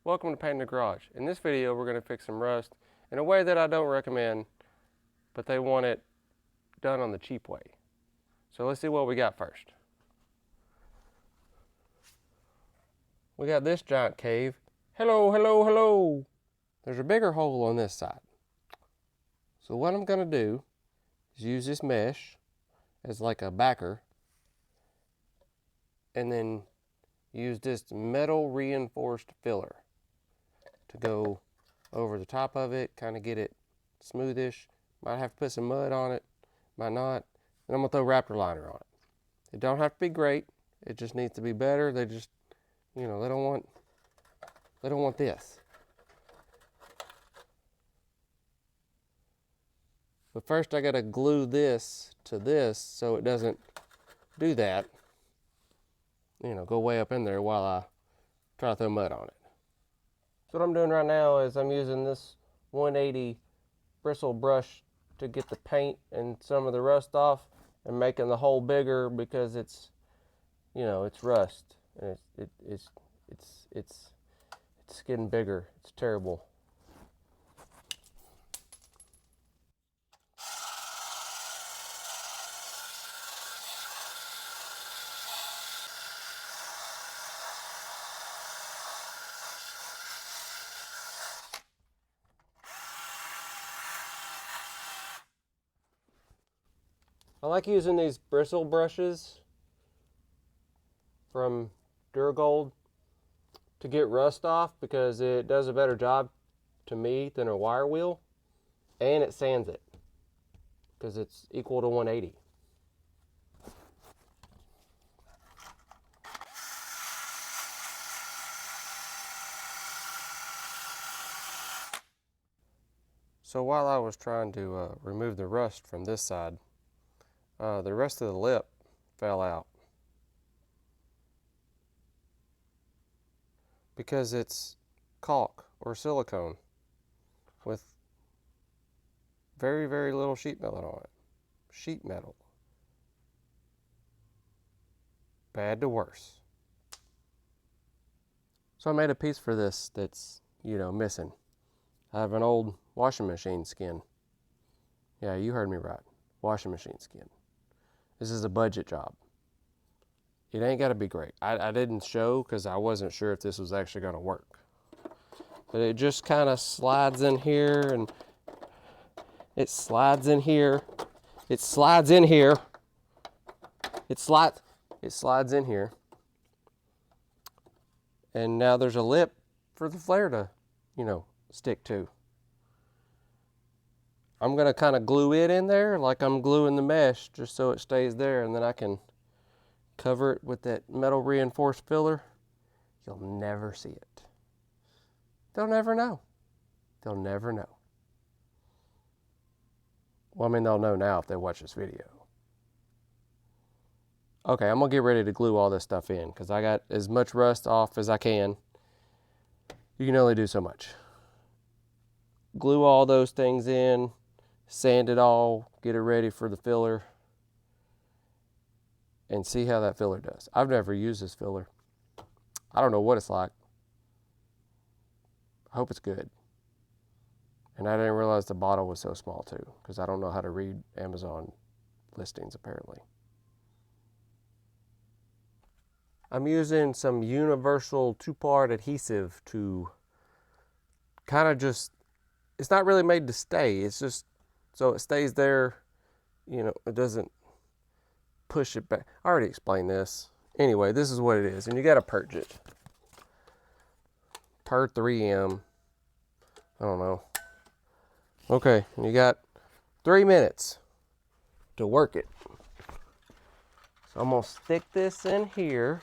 Welcome to Painted Garage. In this video we're going to fix some rust in a way that I don't recommend, but they want it done on the cheap way. So let's see what we got first. We got this giant cave. Hello, hello, hello. There's a bigger hole on this side. So what I'm going to do is use this mesh as like a backer and then use this metal reinforced filler to go over the top of it, kind of get it smoothish. Might have to put some mud on it, might not. And I'm gonna throw raptor liner on it. It don't have to be great, it just needs to be better. They just, you know, they don't want this. But first I gotta glue this to this so it doesn't do that. You know, go way up in there while I try to throw mud on it. So what I'm doing right now is I'm using this 180 bristle brush to get the paint and some of the rust off and making the hole bigger because it's, you know, it's rust and it's getting bigger. It's terrible. I like using these bristle brushes from Duragold to get rust off because it does a better job to me than a wire wheel, and it sands it because it's equal to 180. So while I was trying to remove the rust from this side, the rest of the lip fell out because it's caulk or silicone with very, very little sheet metal on it. Sheet metal. Bad to worse. So I made a piece for this that's, you know, missing. I have an old washing machine skin. Yeah, you heard me right. Washing machine skin. This is a budget job. It ain't got to be great. I didn't show because I wasn't sure if this was actually going to work. But it just kind of slides in here and it slides in here. It slides in here. It slides in here. And now there's a lip for the flare to, you know, stick to. I'm going to kind of glue it in there like I'm gluing the mesh just so it stays there, and then I can cover it with that metal reinforced filler. You'll never see it. They'll never know. They'll never know. Well, I mean, they'll know now if they watch this video. Okay, I'm going to get ready to glue all this stuff in because I got as much rust off as I can. You can only do so much. Glue all those things in. Sand it all, get it ready for the filler, and see how that filler does. I've never used this filler. I don't know what it's like. I hope it's good. And I didn't realize the bottle was so small too, because I don't know how to read Amazon listings apparently. I'm using some universal 2-part adhesive to kind of just, it's not really made to stay, it's just so it stays there, you know, it doesn't push it back. I already explained this. Anyway, this is what it is, and you got to purge it. Per 3M. I don't know. Okay, you got 3 minutes to work it. So I'm going to stick this in here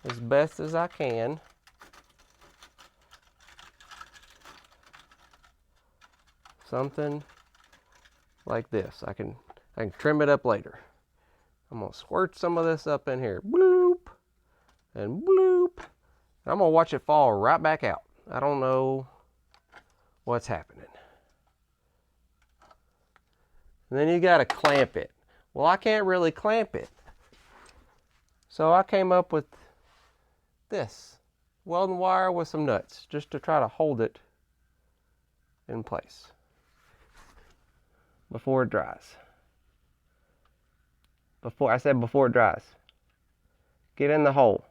as best as I can. Something like this. I can trim it up later. I'm gonna squirt some of this up in here. Bloop and bloop. And I'm gonna watch it fall right back out. I don't know what's happening. And then you gotta clamp it. Well, I can't really clamp it. So I came up with this welding wire with some nuts just to try to hold it in place before it dries. Before it dries. Get in the hole.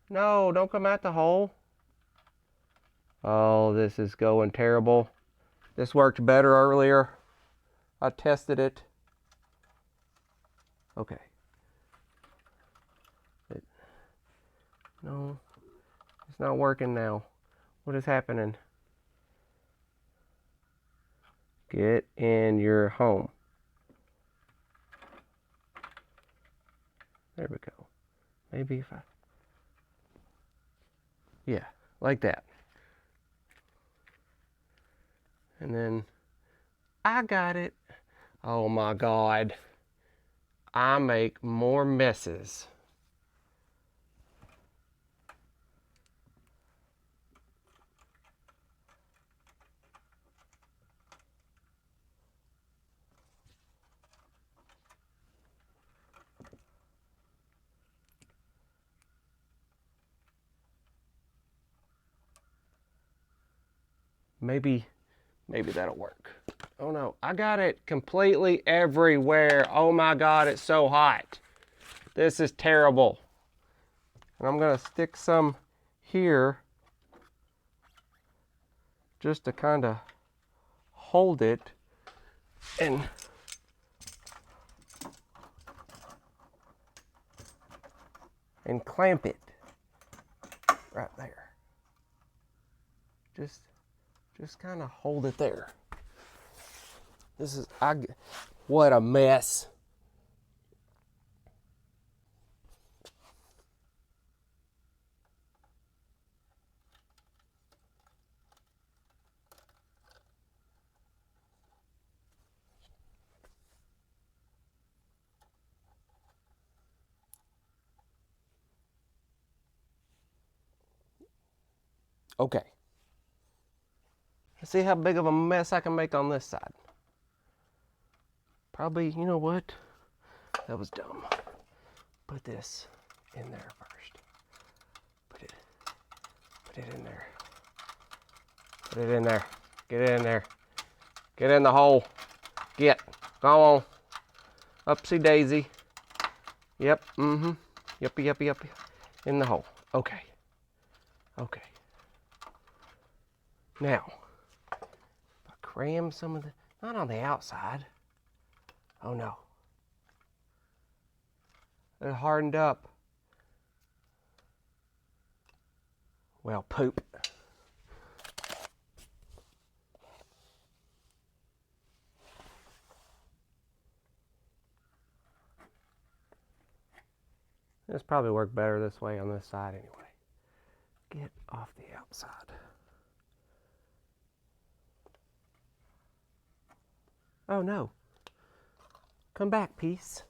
No, don't come out the hole. Oh, this is going terrible. This worked better earlier. I tested it. Okay. No, it's not working now. What is happening? Get in your home. There we go. Maybe if I... Yeah, like that. And then I got it. Oh my God. I make more messes. Maybe that'll work. Oh no, I got it completely everywhere. Oh my God, it's so hot. This is terrible. And I'm gonna stick some here just to kind of hold it and clamp it right there. Just kind of hold it there. This is, what a mess. Okay. Let's see how big of a mess I can make on this side. Probably, you know what? That was dumb. Put this in there first. Put it in there. Put it in there. Get it in there. Get in the hole. Get. Go on. Upsy daisy. Yep. Mm-hmm. Yuppie. In the hole. Okay. Okay. Now, if I cram some of the, not on the outside. Oh no. It hardened up. Well, poop. This probably worked better this way on this side anyway. Get off the outside. Oh no. Come back, piece.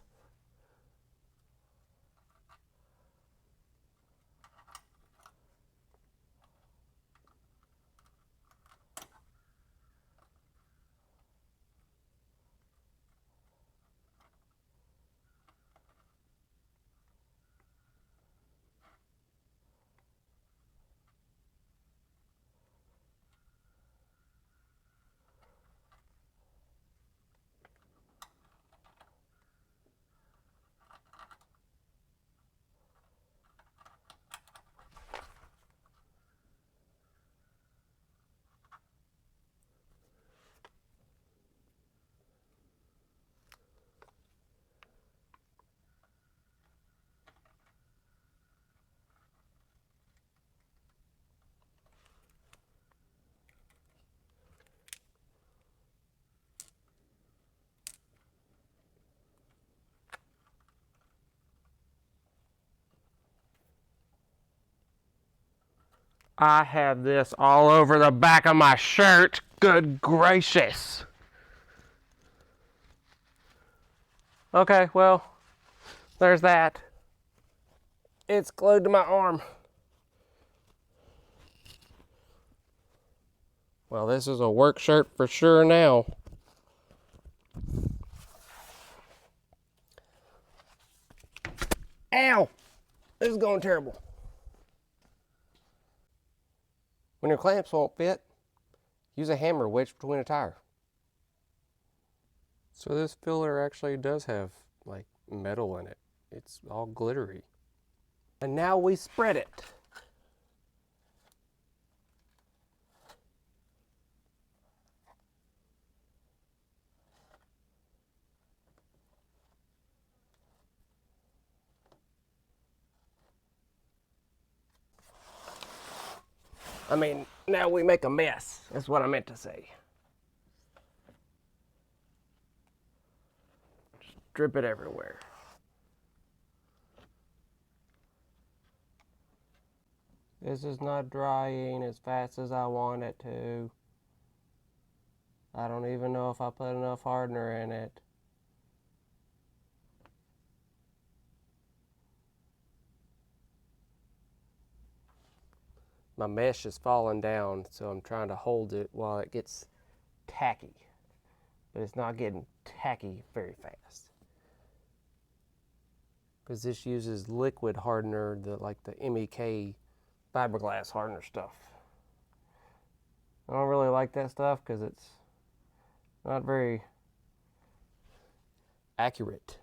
I have this all over the back of my shirt. Good gracious. Okay, well, there's that. It's glued to my arm. Well, this is a work shirt for sure now. Ow! This is going terrible. When your clamps won't fit, use a hammer wedged between a tire. So this filler actually does have like metal in it. It's all glittery. And now we spread it. I mean, now we make a mess. That's what I meant to say. Just drip it everywhere. This is not drying as fast as I want it to. I don't even know if I put enough hardener in it. My mesh is falling down, so I'm trying to hold it while it gets tacky. But it's not getting tacky very fast. Because this uses liquid hardener, like the MEK fiberglass hardener stuff. I don't really like that stuff because it's not very accurate.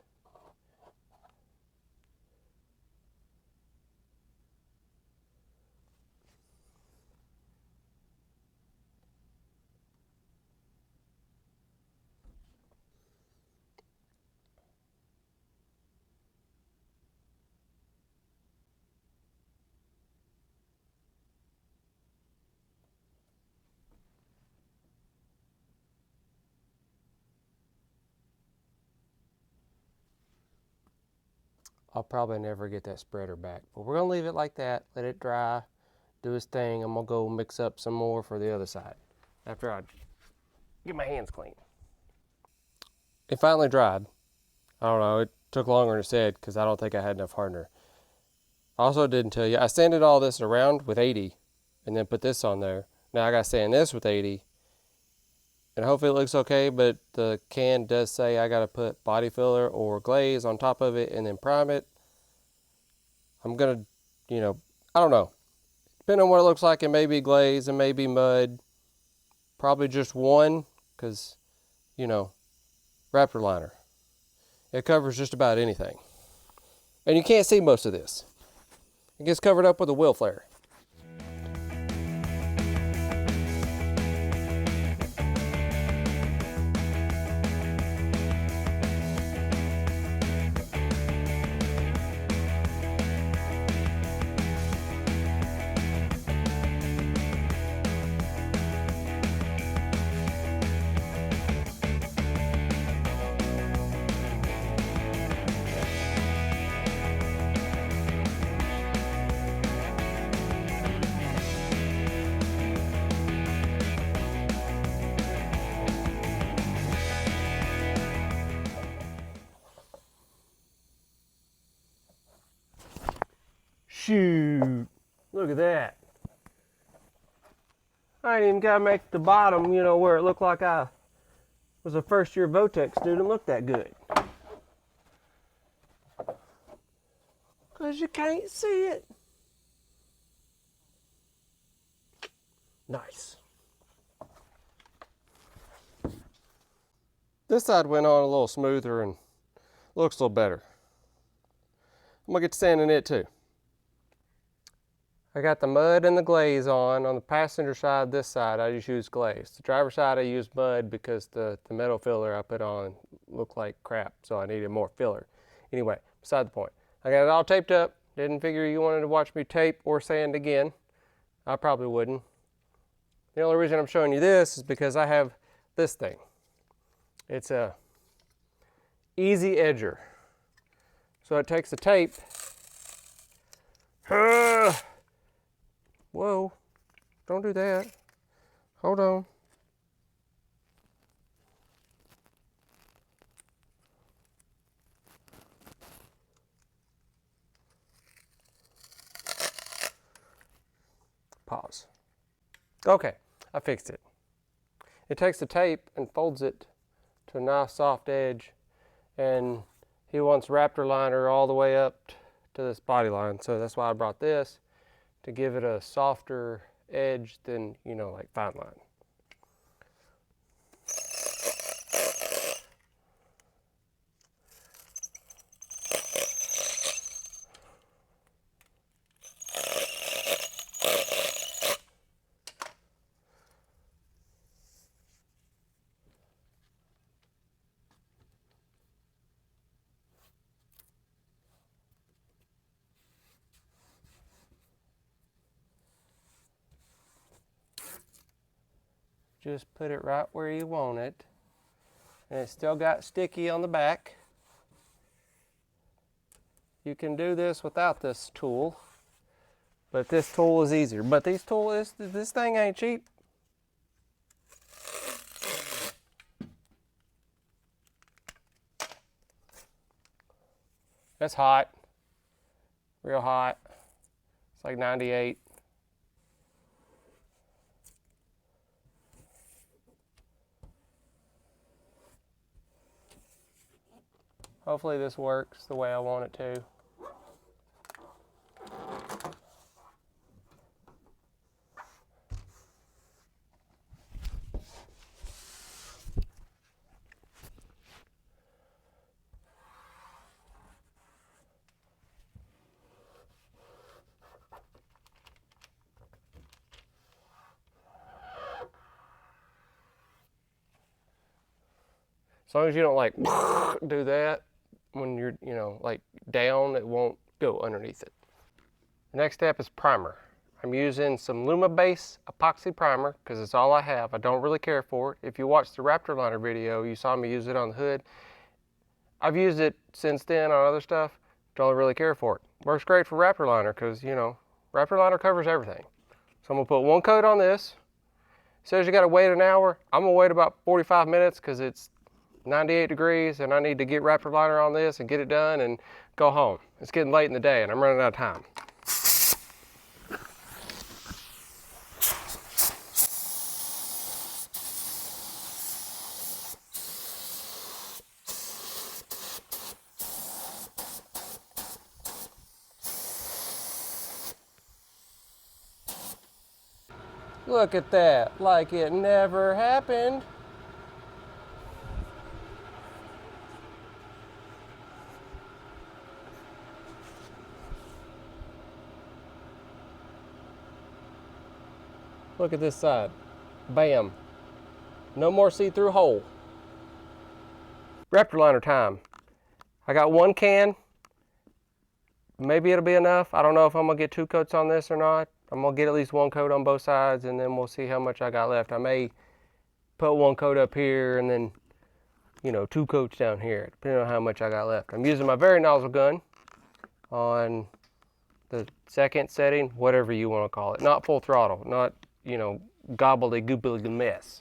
I'll probably never get that spreader back, but we're gonna leave it like that, let it dry, do its thing. I'm gonna go mix up some more for the other side after I get my hands clean. It finally dried. I don't know, it took longer than it said because I don't think I had enough hardener. I also didn't tell you, I sanded all this around with 80 and then put this on there. Now I gotta sand this with 80 and hopefully it looks okay, but the can does say I gotta put body filler or glaze on top of it and then prime it. I'm gonna, I don't know. Depending on what it looks like, it may be glaze, it may be mud. Probably just one, because, Raptor liner. It covers just about anything. And you can't see most of this. It gets covered up with a wheel flare. Shoot, look at that. I ain't even got to make the bottom, where it looked like I was a first year Votex student look that good. Because you can't see it. Nice. This side went on a little smoother and looks a little better. I'm going to get to sanding it too. I got the mud and the glaze on. On the passenger side, this side, I just used glaze. The driver's side, I used mud because the metal filler I put on looked like crap, so I needed more filler. Anyway, beside the point. I got it all taped up. Didn't figure you wanted to watch me tape or sand again. I probably wouldn't. The only reason I'm showing you this is because I have this thing. It's a easy edger. So it takes the tape. Whoa, don't do that. Hold on. Pause. Okay, I fixed it. It takes the tape and folds it to a nice soft edge, and he wants Raptor liner all the way up to this body line. So that's why I brought this, to give it a softer edge than, you know, like fine line. Just put it right where you want it. And it's still got sticky on the back. You can do this without this tool, but this tool is easier. But this thing ain't cheap. It's hot, real hot. It's like 98. Hopefully this works the way I want it to. As long as you don't like do that when you're, you know, like down, it won't go underneath it. The next step is primer. I'm using some Luma Base epoxy primer because it's all I have. I don't really care for it. If you watched the Raptor liner video, you saw me use it on the hood. I've used it since then on other stuff. Don't really care for it. Works great for Raptor liner because, you know, Raptor liner covers everything. So I'm gonna put one coat on this. It says you gotta wait an hour. I'm gonna wait about 45 minutes because it's 98 degrees and I need to get Raptor liner on this and get it done and go home. It's getting late in the day and I'm running out of time. Look at that, like it never happened. Look at this side. Bam. No more see-through hole. Raptor liner time. I got one can. Maybe it'll be enough. I don't know if I'm gonna get 2 coats on this or not. I'm gonna get at least 1 coat on both sides and then we'll see how much I got left. I may put 1 coat up here and then, you know, 2 coats down here, depending on how much I got left. I'm using my very nozzle gun on the second setting, whatever you want to call it. Not full throttle, not, you know, gobbledygook mess.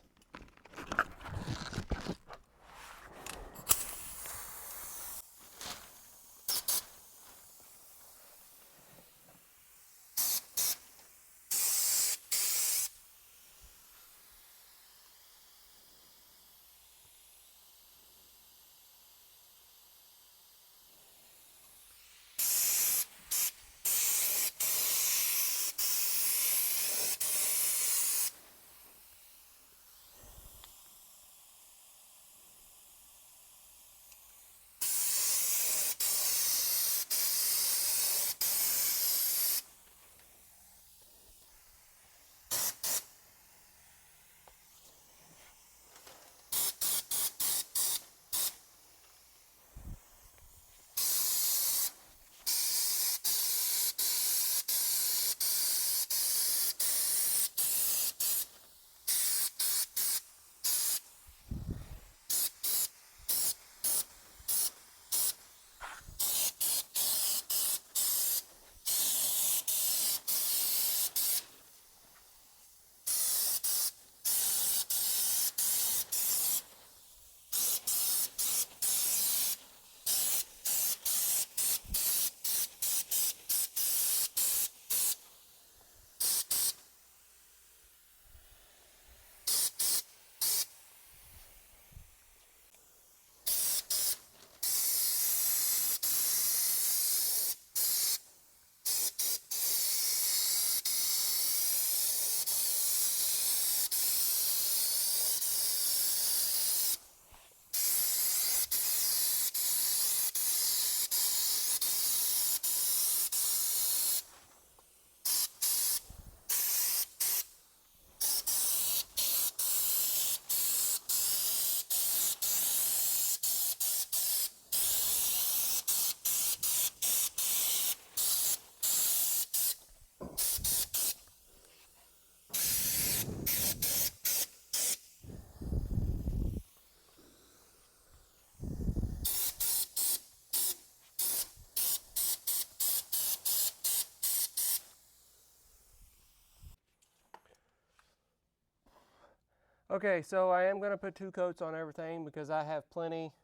Okay, so I am going to put 2 coats on everything because I have plenty.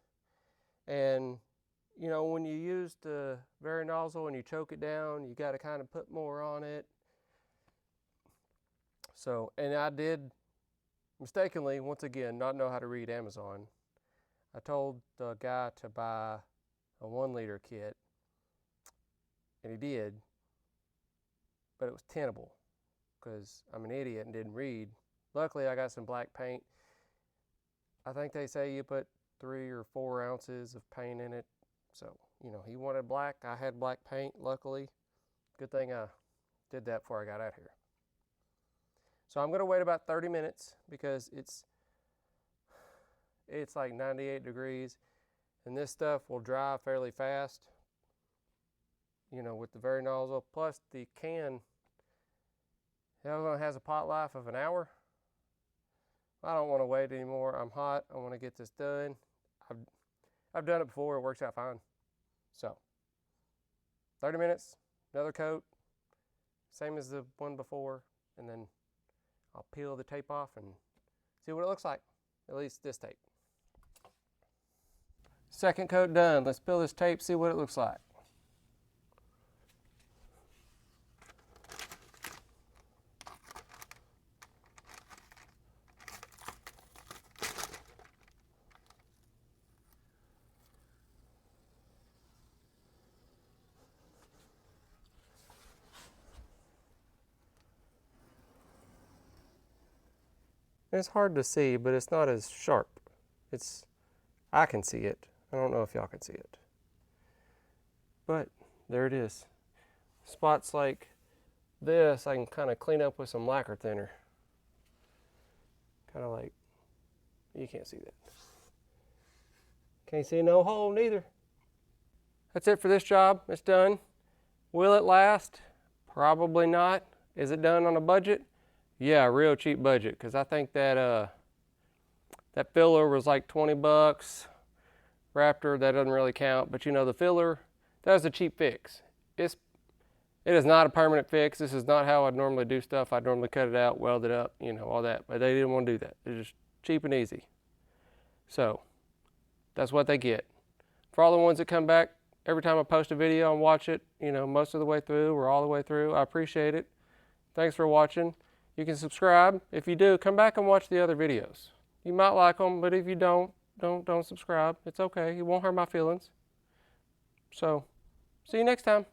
And you know, when you use the Vari nozzle and you choke it down, you got to kind of put more on it. So, and I did mistakenly, once again, not know how to read Amazon. I told the guy to buy a 1-liter kit, and he did, but it was tenable because I'm an idiot and didn't read. Luckily, I got some black paint. I think they say you put 3 or 4 ounces of paint in it. So, you know, he wanted black. I had black paint, luckily. Good thing I did that before I got out here. So I'm going to wait about 30 minutes because it's like 98 degrees, and this stuff will dry fairly fast, you know, with the Vari nozzle. Plus the can, the other one has a pot life of an hour. I don't want to wait anymore. I'm hot. I want to get this done. I've done it before. It works out fine. So 30 minutes, another coat, same as the one before, and then I'll peel the tape off and see what it looks like, at least this tape. Second coat done. Let's peel this tape, see what it looks like. It's hard to see, but it's not as sharp. I can see it. I don't know if y'all can see it. But there it is. Spots like this I can kind of clean up with some lacquer thinner. Kind of like, you can't see that. Can't see no hole neither. That's it for this job. It's done. Will it last? Probably not. Is it done on a budget? Yeah, real cheap budget, because I think that that filler was like 20 bucks. Raptor, that doesn't really count, but you know, the filler, that was a cheap fix. It is not a permanent fix. This is not how I'd normally do stuff. I'd normally cut it out, weld it up, you know, all that, but they didn't want to do that. They're just cheap and easy. So that's what they get. For all the ones that come back every time I post a video and watch it, you know, most of the way through or all the way through, I appreciate it. Thanks for watching. You can subscribe. If you do, come back and watch the other videos. You might like them, but if you don't subscribe. It's okay. It won't hurt my feelings. So, see you next time.